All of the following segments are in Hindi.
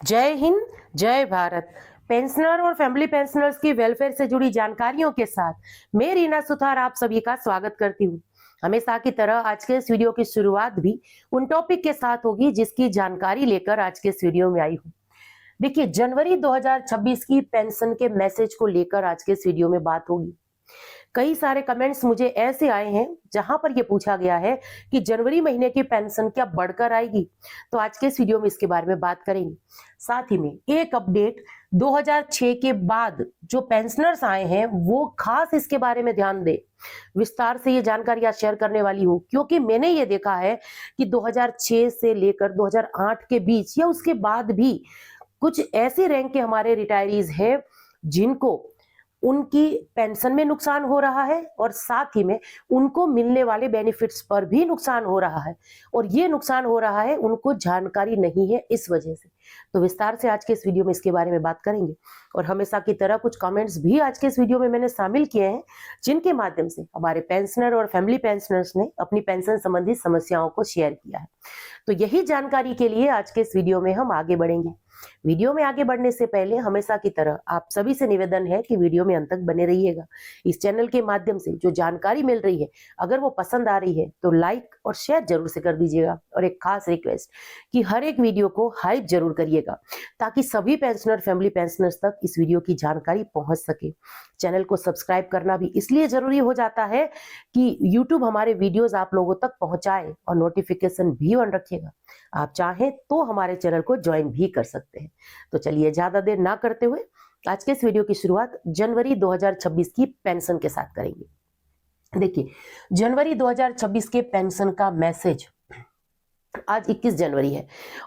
जय हिंद, जय भारत। पेंशनर और फैमिली पेंशनर्स की वेलफेयर से जुड़ी जानकारियों के साथ मैं रीना सुथार आप सभी का स्वागत करती हूँ। हमेशा की तरह आज के इस वीडियो की शुरुआत भी उन टॉपिक के साथ होगी जिसकी जानकारी लेकर आज के इस वीडियो में आई हूँ। देखिए, जनवरी 2026 की पेंशन के मैसेज को लेकर आज के इस वीडियो में बात होगी। कई सारे कमेंट्स मुझे ऐसे आए हैं जहां पर यह पूछा गया है कि जनवरी महीने की पेंशन क्या बढ़कर आएगी। तो आज के इस वीडियो में इसके बारे में बात करेंगे। साथ ही में एक अपडेट 2006 के बाद जो पेंशनर्स आए हैं वो खास इसके बारे में ध्यान दे। विस्तार से ये जानकारी आज शेयर करने वाली हूँ क्योंकि मैंने ये देखा है कि 2006 से लेकर 2008 के बीच या उसके बाद भी कुछ ऐसे रैंक के हमारे रिटायरीज हैं जिनको उनकी पेंशन में नुकसान हो रहा है और साथ ही में उनको मिलने वाले बेनिफिट्स पर भी नुकसान हो रहा है, और ये नुकसान हो रहा है उनको जानकारी नहीं है इस वजह से। तो विस्तार से आज के इस वीडियो में इसके बारे में बात करेंगे और हमेशा की तरह कुछ कमेंट्स भी आज के इस वीडियो में मैंने शामिल किए हैं जिनके माध्यम से हमारे पेंशनर और फैमिली पेंशनर्स ने अपनी पेंशन संबंधी समस्याओं को शेयर किया है। तो यही जानकारी के लिए आज के इस वीडियो में हम आगे बढ़ेंगे। वीडियो में आगे बढ़ने से पहले हमेशा की तरह आप सभी से निवेदन है कि वीडियो में अंत तक बने रहिएगा। इस चैनल के माध्यम से जो जानकारी मिल रही है अगर वो पसंद आ रही है तो लाइक और शेयर जरूर से कर दीजिएगा, और एक खास रिक्वेस्ट कि हर एक वीडियो को हाइप जरूर करिएगा ताकि सभी पेंशनर फैमिली पेंशनर्स तक इस वीडियो की जानकारी पहुंच सके। चैनल को सब्सक्राइब करना भी इसलिए जरूरी हो जाता है कि यूट्यूब हमारे वीडियोज आप लोगों तक पहुंचाए, और नोटिफिकेशन भी ऑन रखिएगा। आप चाहें तो हमारे चैनल को ज्वाइन भी कर सकते हैं। तो चलिए ज्यादा देर ना करते हुए आज के इस वीडियो की शुरुआत जनवरी 2026 की पेंशन के साथ करेंगे। देखिए, जनवरी 2026 के पेंशन का मैसेज आज 21 जनवरी है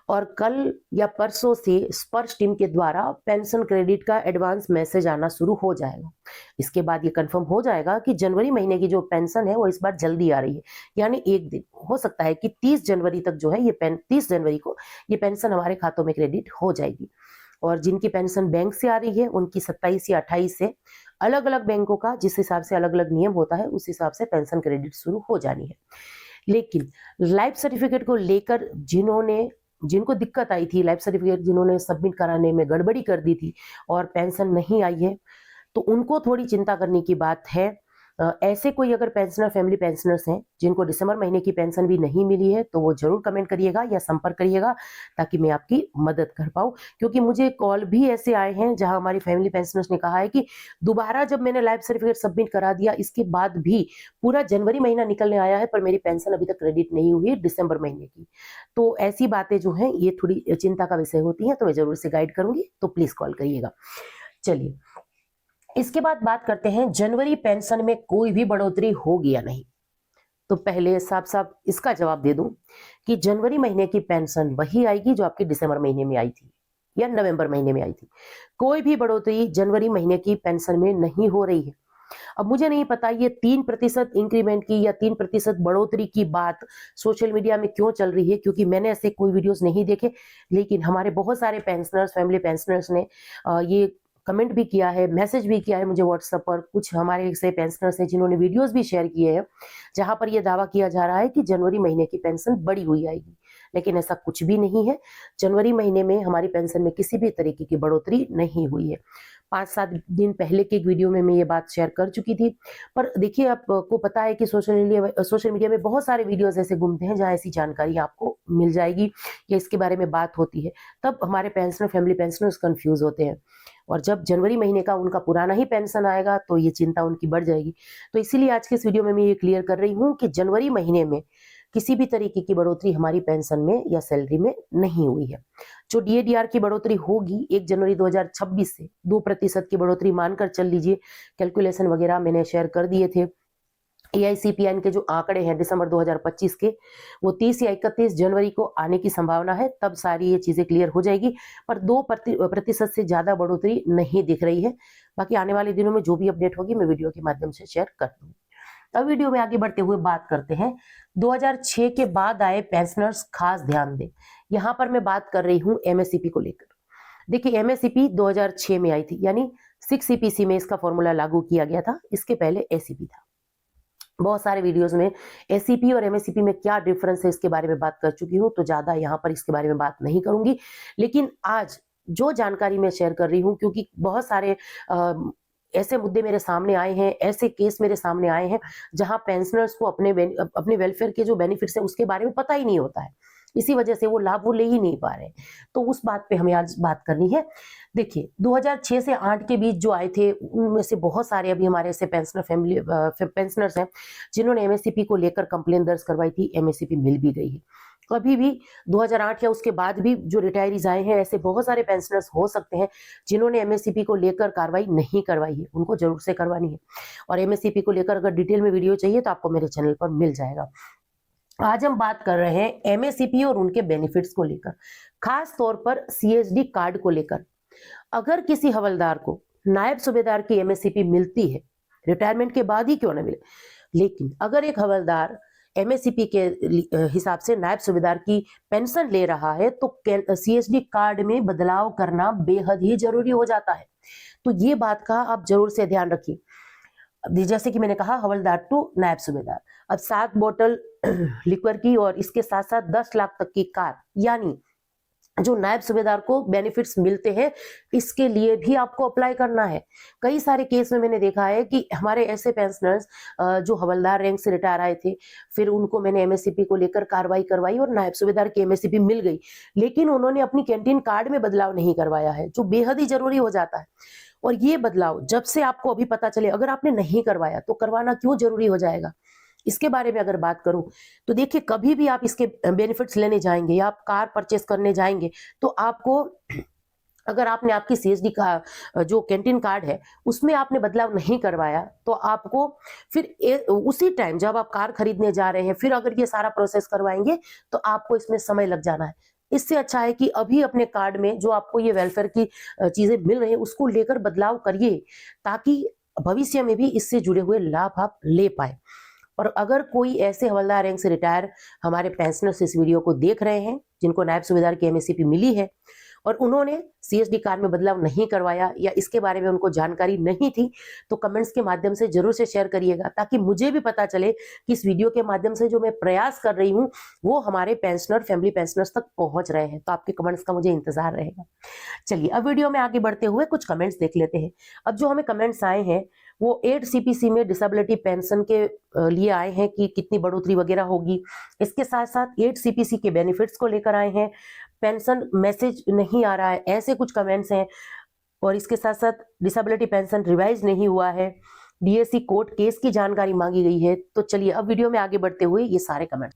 और कल या परसों से स्पर्श टीम के द्वारा पेंशन क्रेडिट का एडवांस मैसेज आना शुरू हो जाएगा। इसके बाद ये कंफर्म हो जाएगा कि जनवरी महीने की जो पेंशन है वो इस बार जल्दी आ रही है, यानी एक दिन हो सकता है कि 30 जनवरी तक जो है ये 30 जनवरी को ये पेंशन हमारे खातों में क्रेडिट हो जाएगी। और जिनकी पेंशन बैंक से आ रही है उनकी 27 या 28 से अलग अलग बैंकों का जिस हिसाब से अलग अलग नियम होता है उस हिसाब से पेंशन क्रेडिट शुरू हो जानी है। लेकिन लाइफ सर्टिफिकेट को लेकर जिनको दिक्कत आई थी, लाइफ सर्टिफिकेट जिन्होंने सबमिट कराने में गड़बड़ी कर दी थी और पेंशन नहीं आई है, तो उनको थोड़ी चिंता करने की बात है। ऐसे कोई अगर पेंशनर फैमिली पेंशनर्स हैं जिनको दिसंबर महीने की पेंशन भी नहीं मिली है तो वो जरूर कमेंट करिएगा या संपर्क करिएगा ताकि मैं आपकी मदद कर पाऊँ, क्योंकि मुझे कॉल भी ऐसे आए हैं जहां हमारी फैमिली पेंशनर्स ने कहा है कि दोबारा जब मैंने लाइफ सर्टिफिकेट सबमिट करा दिया इसके बाद भी पूरा जनवरी महीना निकलने आया है पर मेरी पेंशन अभी तक क्रेडिट नहीं हुई दिसंबर महीने की। तो ऐसी बातें जो हैं ये थोड़ी चिंता का विषय होती हैं, तो मैं जरूर से गाइड करूंगी, तो प्लीज कॉल करिएगा। चलिए, इसके बाद बात करते हैं जनवरी पेंशन में कोई भी बढ़ोतरी होगी या नहीं। तो पहले साफ साफ इसका जवाब दे दूं कि जनवरी महीने की पेंशन वही आएगी जो आपकी दिसंबर महीने में आई थी या नवंबर महीने में आई थी। कोई भी बढ़ोतरी जनवरी महीने की पेंशन में नहीं हो रही है। अब मुझे नहीं पता ये 3% इंक्रीमेंट की या 3% बढ़ोतरी की बात सोशल मीडिया में क्यों चल रही है, क्योंकि मैंने ऐसे कोई वीडियोस नहीं देखे, लेकिन हमारे बहुत सारे पेंशनर्स फैमिली पेंशनर्स ने ये कमेंट भी किया है, मैसेज भी किया है मुझे व्हाट्सएप पर। कुछ हमारे ऐसे पेंशनर्स हैं जिन्होंने वीडियोस भी शेयर किए हैं जहां पर यह दावा किया जा रहा है कि जनवरी महीने की पेंशन बढ़ी हुई आएगी, लेकिन ऐसा कुछ भी नहीं है। जनवरी महीने में हमारी पेंशन में किसी भी तरीके की बढ़ोतरी नहीं हुई है। 5-7 दिन पहले के एक वीडियो में मैं ये बात शेयर कर चुकी थी। पर देखिए, आपको पता है कि सोशल मीडिया में बहुत सारे वीडियोस ऐसे घूमते हैं जहां ऐसी जानकारी आपको मिल जाएगी या इसके बारे में बात होती है, तब हमारे पेंशनर फैमिली पेंशनर्स कंफ्यूज होते हैं, और जब जनवरी महीने का उनका पुराना ही पेंशन आएगा तो ये चिंता उनकी बढ़ जाएगी। तो इसीलिए आज के इस वीडियो में मैं ये क्लियर कर रही हूँ कि जनवरी महीने में किसी भी तरीके की बढ़ोतरी हमारी पेंशन में या सैलरी में नहीं हुई है। जो डीएडीआर की बढ़ोतरी होगी 1 जनवरी 2026 से 2% की बढ़ोतरी मानकर चल लीजिए। कैलकुलेशन वगैरह मैंने शेयर कर दिए थे। एआईसीपीएन के जो आंकड़े हैं दिसंबर 2025 के, वो 30 या 31 जनवरी को आने की संभावना है, तब सारी ये चीजें क्लियर हो जाएगी। पर 2% से ज्यादा बढ़ोतरी नहीं दिख रही है। बाकी आने वाले दिनों में जो भी अपडेट होगी मैं वीडियो के माध्यम से शेयर कर दूंगी। अब वीडियो में आगे बढ़ते हुए बात करते हैं 2006 के बाद आए पेंशनर्स, खास ध्यान दें। यहाँ पर मैं बात कर रही हूँ एमएससीपी को लेकर। देखिए, एमएससीपी 2006 में आई थी, यानी 6 सीपीसी में इसका फॉर्मूला लागू किया गया था। इसके पहले एसीपी था। बहुत सारे वीडियोस में एससीपी और एमएससीपी में क्या डिफरेंस है इसके बारे में बात कर चुकी हूँ, तो ज़्यादा यहाँ पर इसके बारे में बात नहीं करूँगी। लेकिन आज जो जानकारी मैं शेयर कर रही हूँ, क्योंकि बहुत सारे ऐसे मुद्दे मेरे सामने आए हैं, ऐसे केस मेरे सामने आए हैं, जहाँ पेंशनर्स को अपने वेलफेयर के जो बेनिफिट्स हैं उसके बारे में पता ही नहीं होता है। इसी वजह से वो लाभ वो ले ही नहीं पा रहे हैं। तो उस बात पे हमें आज बात करनी है। देखिए 2006 से 8 के बीच जो आए थे, उनमें से बहुत सारे अभी हमारे ऐसे पेंशनर्स हैं जिन्होंने एमएससीपी को लेकर कंप्लेन दर्ज करवाई थी, एमएससीपी मिल भी गई है। कभी भी 2008 या उसके बाद भी जो रिटायरीज आए हैं, ऐसे बहुत सारे पेंशनर्स हो सकते हैं जिन्होंने एमएससीपी को लेकर कार्रवाई नहीं करवाई है, उनको जरूर से करवानी है। और एमएससीपी को लेकर अगर डिटेल में वीडियो चाहिए तो आपको मेरे चैनल पर मिल जाएगा। आज हम बात कर रहे हैं एमएससीपी और उनके बेनिफिट्स को लेकर, खास तौर पर सीएसडी कार्ड को लेकर। अगर किसी हवलदार को नायब सूबेदार की एमएससीपी मिलती है, रिटायरमेंट के बाद ही क्यों ना मिले, लेकिन अगर एक हवलदार एमएससीपी के हिसाब से नायब सूबेदार की पेंशन ले रहा है तो सीएसडी कार्ड में बदलाव करना बेहद ही जरूरी हो जाता है। तो ये बात का आप जरूर से ध्यान रखिए। जैसे कि मैंने कहा, हवलदार टू नायब सूबेदार, अब 7 बोतल लिक्वर की और इसके साथ साथ 10 लाख तक की कार, यानी जो नायब सूबेदार को बेनिफिट्स मिलते हैं, इसके लिए भी आपको अप्लाई करना है। कई सारे केस में मैंने देखा है कि हमारे ऐसे पेंशनर्स जो हवलदार रैंक से रिटायर आए थे, फिर उनको मैंने एमएससीपी को लेकर कार्रवाई करवाई और नायब सूबेदार की एमएससीपी मिल गई, लेकिन उन्होंने अपनी कैंटीन कार्ड में बदलाव नहीं करवाया है, जो बेहद ही जरूरी हो जाता है। और ये बदलाव जब से आपको अभी पता चले, अगर आपने नहीं करवाया तो करवाना क्यों जरूरी हो जाएगा, इसके बारे में अगर बात करूं तो देखिए, कभी भी आप इसके बेनिफिट्स लेने जाएंगे या आप कार परचेस करने जाएंगे तो आपको, अगर आपने आपकी सीएसडी का जो कैंटीन कार्ड है उसमें आपने बदलाव नहीं करवाया तो आपको फिर उसी टाइम जब आप कार खरीदने जा रहे हैं, फिर अगर ये सारा प्रोसेस करवाएंगे तो आपको इसमें समय लग जाना है। इससे अच्छा है कि अभी अपने कार्ड में जो आपको ये वेलफेयर की चीजें मिल रही है उसको लेकर बदलाव करिए, ताकि भविष्य में भी इससे जुड़े हुए लाभ आप ले पाए। और अगर कोई ऐसे हवलदार रैंक से रिटायर हमारे पेंशनर्स इस वीडियो को देख रहे हैं जिनको नायब सूबेदार की एमएससीपी मिली है और उन्होंने सीएसडी कार्ड में बदलाव नहीं करवाया या इसके बारे में उनको जानकारी नहीं थी, तो कमेंट्स के माध्यम से जरूर से शेयर करिएगा, ताकि मुझे भी पता चले कि इस वीडियो के माध्यम से जो मैं प्रयास कर रही हूँ वो हमारे फैमिली पेंशनर्स तक पहुंच रहे हैं। तो आपके कमेंट्स का मुझे इंतजार रहेगा। चलिए अब वीडियो में आगे बढ़ते हुए कुछ कमेंट्स देख लेते हैं। अब जो हमें कमेंट्स आए हैं वो 8 सीपीसी में डिसेबिलिटी पेंशन के लिए आए हैं कि कितनी बढ़ोतरी वगैरह होगी। इसके साथ साथ 8 सीपीसी के बेनिफिट्स को लेकर आए हैं, पेंशन मैसेज नहीं आ रहा है, ऐसे कुछ कमेंट्स हैं। और इसके साथ साथ डिसेबिलिटी पेंशन रिवाइज नहीं हुआ है, डीएससी कोर्ट केस की जानकारी मांगी गई है। तो चलिए अब वीडियो में आगे बढ़ते हुए ये सारे कमेंट।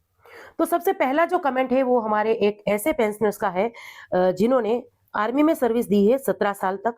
तो सबसे पहला जो कमेंट है वो हमारे एक ऐसे पेंशनर्स का है जिन्होंने आर्मी में सर्विस दी है 17 साल तक,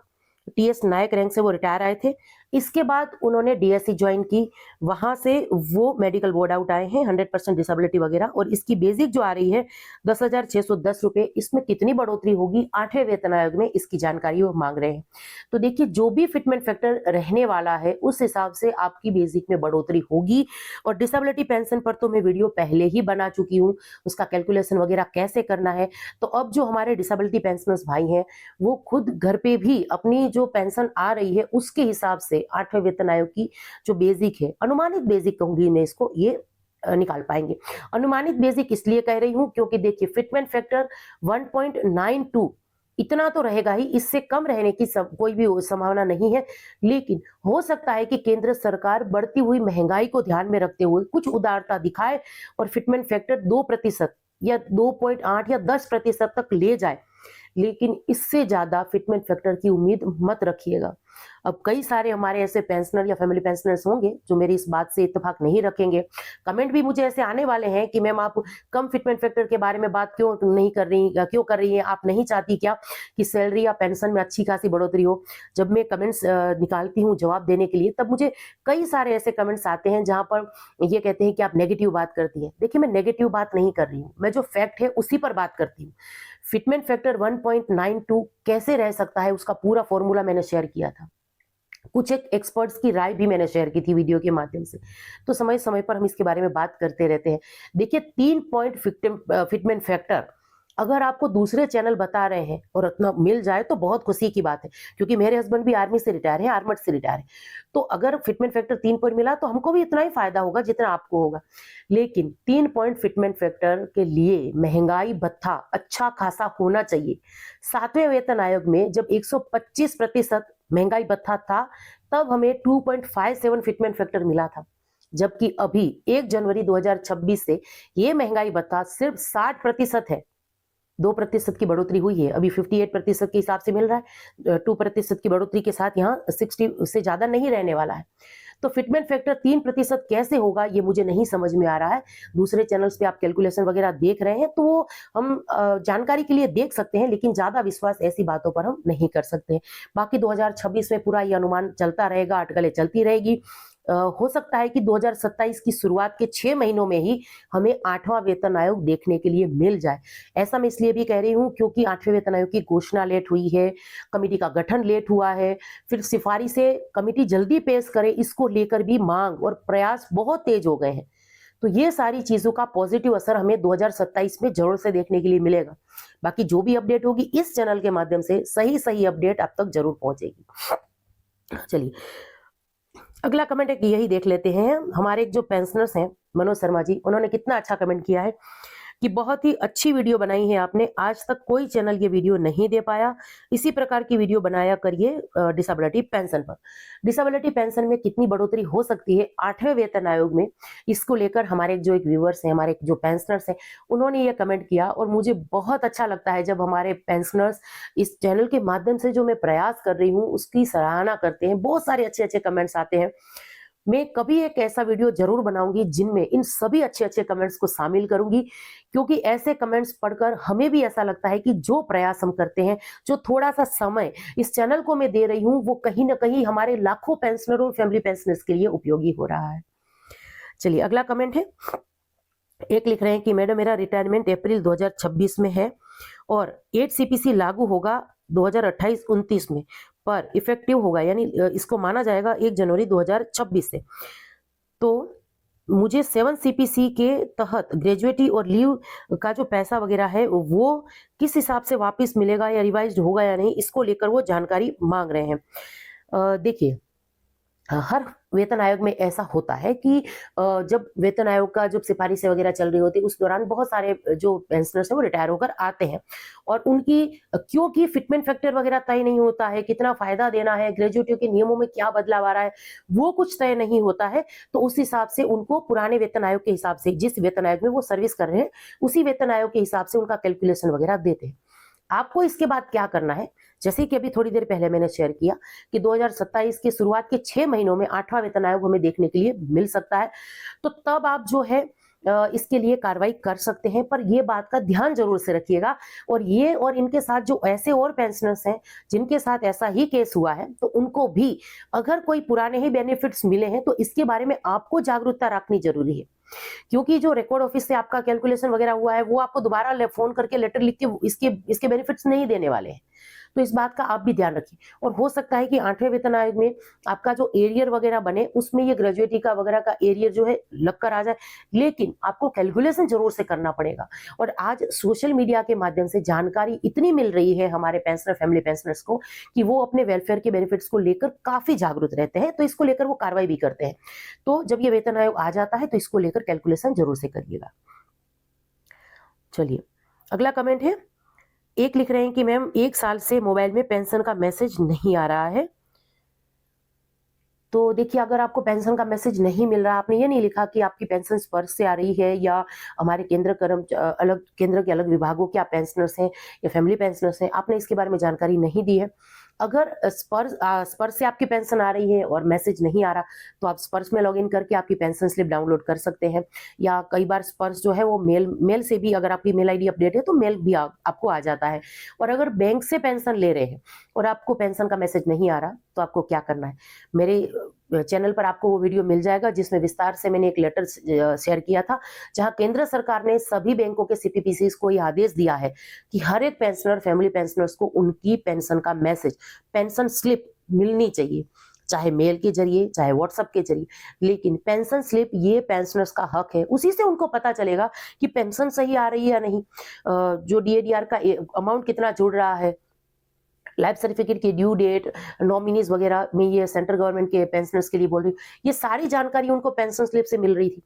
टीएस नायक रैंक से वो रिटायर आए थे। इसके बाद उन्होंने डीएससी ज्वाइन की, वहां से वो मेडिकल बोर्ड आउट आए हैं, 100% डिसेबिलिटी वगैरह। और इसकी बेसिक जो आ रही है 10,610 रुपए, इसमें कितनी बढ़ोतरी होगी 8वें वेतन आयोग में, इसकी जानकारी वो मांग रहे हैं। तो देखिए, जो भी फिटमेंट फैक्टर रहने वाला है उस हिसाब से आपकी बेसिक में बढ़ोतरी होगी। और डिसेबिलिटी पेंशन पर तो मैं वीडियो पहले ही बना चुकी हूँ, उसका कैलकुलेशन वगैरह कैसे करना है। तो अब जो हमारे डिसेबिलिटी पेंशनर्स भाई हैं वो खुद घर पे भी अपनी जो पेंशन आ रही है उसके हिसाब से 8वें वेतन आयोग की जो बेसिक है, अनुमानित बेसिक कहूंगी मैं इसको, ये निकाल पाएंगे। अनुमानित बेसिक इसलिए कह रही हूं क्योंकि देखिए, फिटमेंट फैक्टर 1.92 इतना तो रहेगा ही, इससे कम रहने की कोई भी संभावना नहीं है। लेकिन हो सकता है कि केंद्र सरकार बढ़ती हुई महंगाई को ध्यान में रखते हुए कुछ उदारता दिखाए और फिटमेंट फैक्टर 2% या 2.8 या 10% तक ले जाए, लेकिन इससे ज्यादा फिटमेंट फैक्टर की उम्मीद मत रखिएगा। अब कई सारे हमारे ऐसे पेंशनर या फैमिली पेंशनर्स होंगे जो मेरी इस बात से इत्तेफाक नहीं रखेंगे। कमेंट भी मुझे ऐसे आने वाले हैं कि मैम आप कम फिटमेंट फैक्टर के बारे में बात क्यों कर रही हैं, आप नहीं चाहती क्या कि सैलरी या पेंशन में अच्छी खासी बढ़ोतरी हो। जब मैं कमेंट्स निकालती हूँ जवाब देने के लिए, तब मुझे कई सारे ऐसे कमेंट्स आते हैं जहां पर ये कहते हैं कि आप नेगेटिव बात करती हैं। देखिए, मैं नेगेटिव बात नहीं कर रही हूँ, मैं जो फैक्ट है उसी पर बात करती हूँ। फिटमेंट फैक्टर 1.92 कैसे रह सकता है उसका पूरा फॉर्मूला मैंने शेयर किया था, कुछ एक एक्सपर्ट्स की राय भी मैंने शेयर की थी वीडियो के माध्यम से। तो समय समय पर हम इसके बारे में बात करते रहते हैं। देखिए, 3 पॉइंट फिटमेंट फैक्टर अगर आपको दूसरे चैनल बता रहे हैं और उतना मिल जाए तो बहुत खुशी की बात है, क्योंकि मेरे हस्बैंड भी आर्मी से रिटायर हैं, आर्मड से रिटायर हैं। तो अगर फिटमेंट फैक्टर 3 पॉइंट मिला तो हमको भी इतना ही फायदा होगा जितना आपको होगा। लेकिन 3 पॉइंट फिटमेंट फैक्टर के लिए महंगाई भत्ता अच्छा खासा होना चाहिए। 7वें वेतन आयोग में जब 125% महंगाई भत्ता था, तब हमें 2.57 फिटमेंट फैक्टर मिला था। जबकि अभी 1 जनवरी 2026 से ये महंगाई भत्ता सिर्फ 60% है। 2% की बढ़ोतरी हुई है, अभी 58% के हिसाब से मिल रहा है। 2% की बढ़ोतरी के साथ यहाँ 60 से ज्यादा नहीं रहने वाला है। तो फिटमेंट फैक्टर 3% कैसे होगा, ये मुझे नहीं समझ में आ रहा है। दूसरे चैनल्स पे आप कैलकुलेशन वगैरह देख रहे हैं तो वो हम जानकारी के लिए देख सकते हैं, लेकिन ज्यादा विश्वास ऐसी बातों पर हम नहीं कर सकते। बाकी 2026 में पूरा ये अनुमान चलता रहेगा, अटकलें चलती रहेगी। हो सकता है कि 2027 की शुरुआत के 6 महीनों में ही हमें 8वां वेतन आयोग देखने के लिए मिल जाए। ऐसा मैं इसलिए भी कह रही हूँ क्योंकि 8वें वेतन आयोग की घोषणा लेट हुई है, कमेटी का गठन लेट हुआ है, फिर सिफारिशें कमेटी जल्दी पेश करे, इसको लेकर भी मांग और प्रयास बहुत तेज हो गए हैं। तो ये सारी चीजों का पॉजिटिव असर हमें 2027 में जरूर से देखने के लिए मिलेगा। बाकी जो भी अपडेट होगी इस चैनल के माध्यम से सही अपडेट आप तक जरूर पहुंचेगी। चलिए अगला कमेंट एक यही देख लेते हैं। हमारे एक जो पेंशनर्स हैं मनोज शर्मा जी, उन्होंने कितना अच्छा कमेंट किया है कि बहुत ही अच्छी वीडियो बनाई है आपने, आज तक कोई चैनल ये वीडियो नहीं दे पाया, इसी प्रकार की वीडियो बनाया करिए डिसेबिलिटी पेंशन पर। डिसेबिलिटी पेंशन में कितनी बढ़ोतरी हो सकती है 8वें वेतन आयोग में, इसको लेकर हमारे जो एक व्यूअर्स हैं, हमारे जो पेंशनर्स हैं, उन्होंने ये कमेंट किया और मुझे बहुत अच्छा लगता है जब हमारे पेंशनर्स इस चैनल के माध्यम से जो मैं प्रयास कर रही हूँ उसकी सराहना करते हैं। बहुत सारे अच्छे कमेंट्स आते हैं। मैं कभी एक ऐसा वीडियो जरूर बनाऊंगी जिनमें इन सभी अच्छे कमेंट्स को शामिल करूंगी, क्योंकि ऐसे कमेंट्स पढ़कर हमें भी ऐसा लगता है कि जो प्रयास हम करते हैं, जो थोड़ा सा समय इस चैनल को मैं दे रही हूं, वो कहीं ना कहीं हमारे लाखों पेंशनरों और फैमिली पेंशनर्स के लिए उपयोगी हो रहा है। चलिए अगला कमेंट है, एक लिख रहे हैं कि मैडम मेरा रिटायरमेंट अप्रैल 2026 में है और 8 CPC लागू होगा 2028-29 में, पर इफेक्टिव होगा, यानी इसको माना जाएगा 1 जनवरी 2026 से। तो मुझे 7 CPC के तहत ग्रेजुएटी और लीव का जो पैसा वगैरह है वो किस हिसाब से वापस मिलेगा या रिवाइज्ड होगा या नहीं, इसको लेकर वो जानकारी मांग रहे हैं। देखिए हर वेतन आयोग में ऐसा होता है कि जब वेतन आयोग का जब सिफारिशें वगैरह चल रही होती है उस दौरान बहुत सारे जो पेंशनर्स हैं वो रिटायर होकर आते हैं, और उनकी क्योंकि फिटमेंट फैक्टर वगैरह तय नहीं होता है, कितना फायदा देना है, ग्रेजुएटियों के नियमों में क्या बदलाव आ रहा है, वो कुछ तय नहीं होता है। तो उस हिसाब से उनको पुराने वेतन आयोग के हिसाब से, जिस वेतन आयोग में वो सर्विस कर रहे हैं उसी वेतन आयोग के हिसाब से उनका कैलकुलेशन वगैरह देते हैं। आपको इसके बाद क्या करना है, जैसे कि अभी थोड़ी देर पहले मैंने शेयर किया कि 2027 की शुरुआत के 6 महीनों में 8वां वेतन आयोग हमें देखने के लिए मिल सकता है। तो तब आप जो है इसके लिए कार्रवाई कर सकते हैं, पर ये बात का ध्यान जरूर से रखिएगा। और ये और इनके साथ जो ऐसे और पेंशनर्स हैं जिनके साथ ऐसा ही केस हुआ है, तो उनको भी अगर कोई पुराने ही बेनिफिट्स मिले हैं तो इसके बारे में आपको जागरूकता रखनी जरूरी है, क्योंकि जो रिकॉर्ड ऑफिस से आपका कैलकुलेशन वगैरह हुआ है वो आपको दोबारा फोन करके लेटर लिख के इसके बेनिफिट्स नहीं देने वाले हैं। तो इस बात का आप भी ध्यान रखिए। और हो सकता है कि 8वें वेतन आयोग में आपका जो एरियर वगैरह बने उसमें ये ग्रेजुएटी का वगैरह का एरियर जो है लग कर आ जाए, लेकिन आपको कैलकुलेशन जरूर से करना पड़ेगा। और आज सोशल मीडिया के माध्यम से जानकारी इतनी मिल रही है हमारे पेंशनर फैमिली पेंशनर्स को कि वो अपने वेलफेयर के बेनिफिट्स को लेकर काफी जागरूक रहते हैं, तो इसको लेकर वो कार्रवाई भी करते हैं। तो जब ये वेतन आयोग आ जाता है तो इसको लेकर कैलकुलेशन जरूर से करिएगा। चलिए अगला कमेंट है, एक लिख रहे हैं कि मैम 1 साल से मोबाइल में पेंशन का मैसेज नहीं आ रहा है। तो देखिए अगर आपको पेंशन का मैसेज नहीं मिल रहा, आपने ये नहीं लिखा कि आपकी पेंशन स्पर्श से आ रही है या हमारे केंद्र के अलग विभागों के आप पेंशनर्स हैं या फैमिली पेंशनर्स हैं, आपने इसके बारे में जानकारी नहीं दी है। अगर स्पर्श से आपकी पेंशन आ रही है और मैसेज नहीं आ रहा, तो आप स्पर्श में लॉगिन करके आपकी पेंशन स्लिप डाउनलोड कर सकते हैं। या कई बार स्पर्श जो है वो मेल से भी, अगर आपकी मेल आईडी अपडेट है तो मेल भी आपको आ जाता है। और अगर बैंक से पेंशन ले रहे हैं और आपको पेंशन का मैसेज नहीं आ रहा, तो आपको क्या करना है, मेरे चैनल पर आपको वो वीडियो मिल जाएगा जिसमें विस्तार से मैंने एक लेटर शेयर किया था, जहां केंद्र सरकार ने सभी बैंकों के CPPCs को यह आदेश दिया है कि हर एक पेंशनर फैमिली पेंशनर्स को उनकी पेंशन का मैसेज, पेंशन स्लिप मिलनी चाहिए। चाहे मेल के जरिए, चाहे व्हाट्सएप के जरिए। लेकिन पेंशन स्लिप ये पेंशनर्स का हक है, उसी से उनको पता चलेगा कि पेंशन सही आ रही है या नहीं, जो डीएडीआर का अमाउंट कितना जुड़ रहा है, लाइफ सर्टिफिकेट की ड्यू डेट, नॉमिनीज वगैरह में, ये सेंट्रल गवर्नमेंट के पेंशनर्स के लिए बोल रही हूँ, ये सारी जानकारी उनको पेंशन स्लिप से मिल रही थी।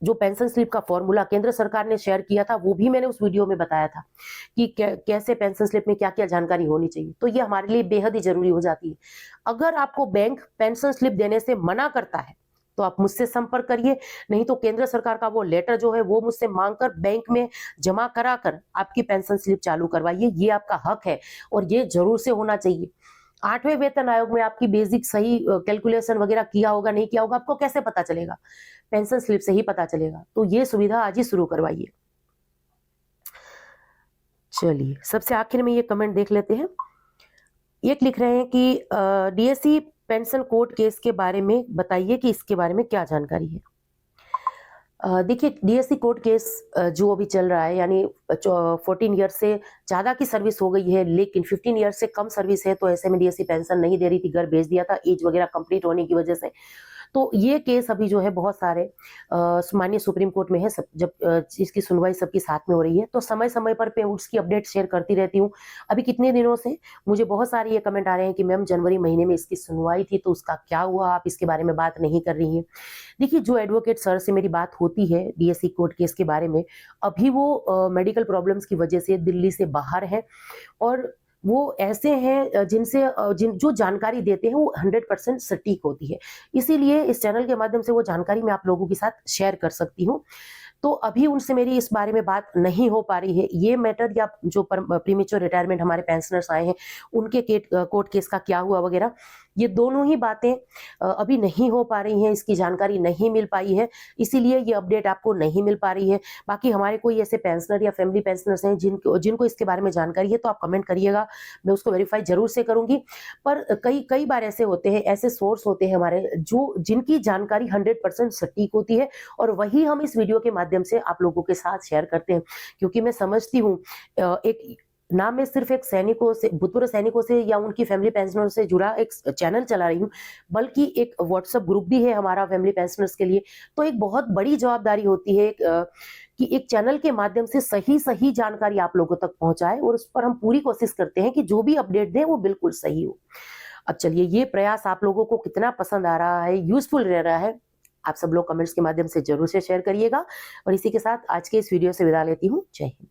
जो पेंशन स्लिप का फॉर्मूला केंद्र सरकार ने शेयर किया था, वो भी मैंने उस वीडियो में बताया था कि कैसे पेंशन स्लिप में क्या क्या जानकारी होनी चाहिए। तो ये हमारे लिए बेहद ही जरूरी हो जाती है। अगर आपको बैंक पेंशन स्लिप देने से मना करता है तो आप मुझसे संपर्क करिए, नहीं तो केंद्र सरकार का वो लेटर जो है वो मुझसे मांगकर बैंक में जमा कराकर आपकी पेंशन स्लिप चालू करवाइए। ये आपका हक है और ये जरूर से होना चाहिए। 8वें वेतन आयोग में आपकी बेसिक सही कैलकुलेशन वगैरह किया होगा, नहीं किया होगा, आपको कैसे पता चलेगा? पेंशन स्लिप से ही पता चलेगा। तो ये सुविधा आज ही शुरू करवाइए। चलिए, सबसे आखिर में ये कमेंट देख लेते हैं। एक लिख रहे हैं कि डीएससी पेंशन कोर्ट केस के बारे में बताइए कि इसके बारे में क्या जानकारी है। देखिए, डीएससी कोर्ट केस जो अभी चल रहा है, यानी 14 ईयर से ज़्यादा की सर्विस हो गई है लेकिन 15 ईयर से कम सर्विस है, तो ऐसे में डीएससी पेंशन नहीं दे रही थी, घर भेज दिया था एज वगैरह कंप्लीट होने की वजह से। तो ये केस अभी जो है बहुत सारे माननीय सुप्रीम कोर्ट में है, सब जब इसकी सुनवाई सबकी साथ में हो रही है, तो समय समय पर मैं उसकी अपडेट शेयर करती रहती हूँ। अभी कितने दिनों से मुझे बहुत सारे ये कमेंट आ रहे हैं कि मैम जनवरी महीने में इसकी सुनवाई थी तो उसका क्या हुआ, आप इसके बारे में बात नहीं कर रही हैं। देखिए, जो एडवोकेट सर से मेरी बात होती है डीएससी कोर्ट केस के बारे में, अभी वो मेडिकल प्रॉब्लम्स की वजह से दिल्ली से बाहर है और वो ऐसे हैं जिनसे जो जानकारी देते हैं वो 100% सटीक होती है। इसीलिए इस चैनल के माध्यम से वो जानकारी मैं आप लोगों के साथ शेयर कर सकती हूँ। तो अभी उनसे मेरी इस बारे में बात नहीं हो पा रही है। ये मैटर या जो प्रीमेच्योर रिटायरमेंट हमारे पेंशनर्स आए हैं उनके कोर्ट केस का क्या हुआ वगैरह, ये दोनों ही बातें अभी नहीं हो पा रही हैं, इसकी जानकारी नहीं मिल पाई है, इसीलिए ये अपडेट आपको नहीं मिल पा रही है। बाकी हमारे कोई ऐसे पेंशनर या फैमिली पेंशनर्स हैं जिनको इसके बारे में जानकारी है, तो आप कमेंट करिएगा, मैं उसको वेरीफाई जरूर से करूंगी। पर कई बार ऐसे होते हैं, ऐसे सोर्स होते हैं हमारे जिनकी जानकारी 100% सटीक होती है और वही हम इस वीडियो के माध्यम से आप लोगों के साथ शेयर करते हैं। क्योंकि मैं समझती हूँ एक ना मैं सिर्फ एक सैनिकों से, भूतपूर्व सैनिकों से या उनकी फैमिली पेंशनर से जुड़ा एक चैनल चला रही हूँ, बल्कि एक व्हाट्सएप ग्रुप भी है हमारा फैमिली पेंशनर्स के लिए। तो एक बहुत बड़ी जवाबदारी होती है कि एक चैनल के माध्यम से सही जानकारी आप लोगों तक पहुंचाए और उस पर हम पूरी कोशिश करते हैं कि जो भी अपडेट दें वो बिल्कुल सही हो। अब चलिए, ये प्रयास आप लोगों को कितना पसंद आ रहा है, यूजफुल रह रहा है, आप सब लोग कमेंट्स के माध्यम से जरूर से शेयर करिएगा। और इसी के साथ आज के इस वीडियो से विदा लेती हूँ। जय हिंद।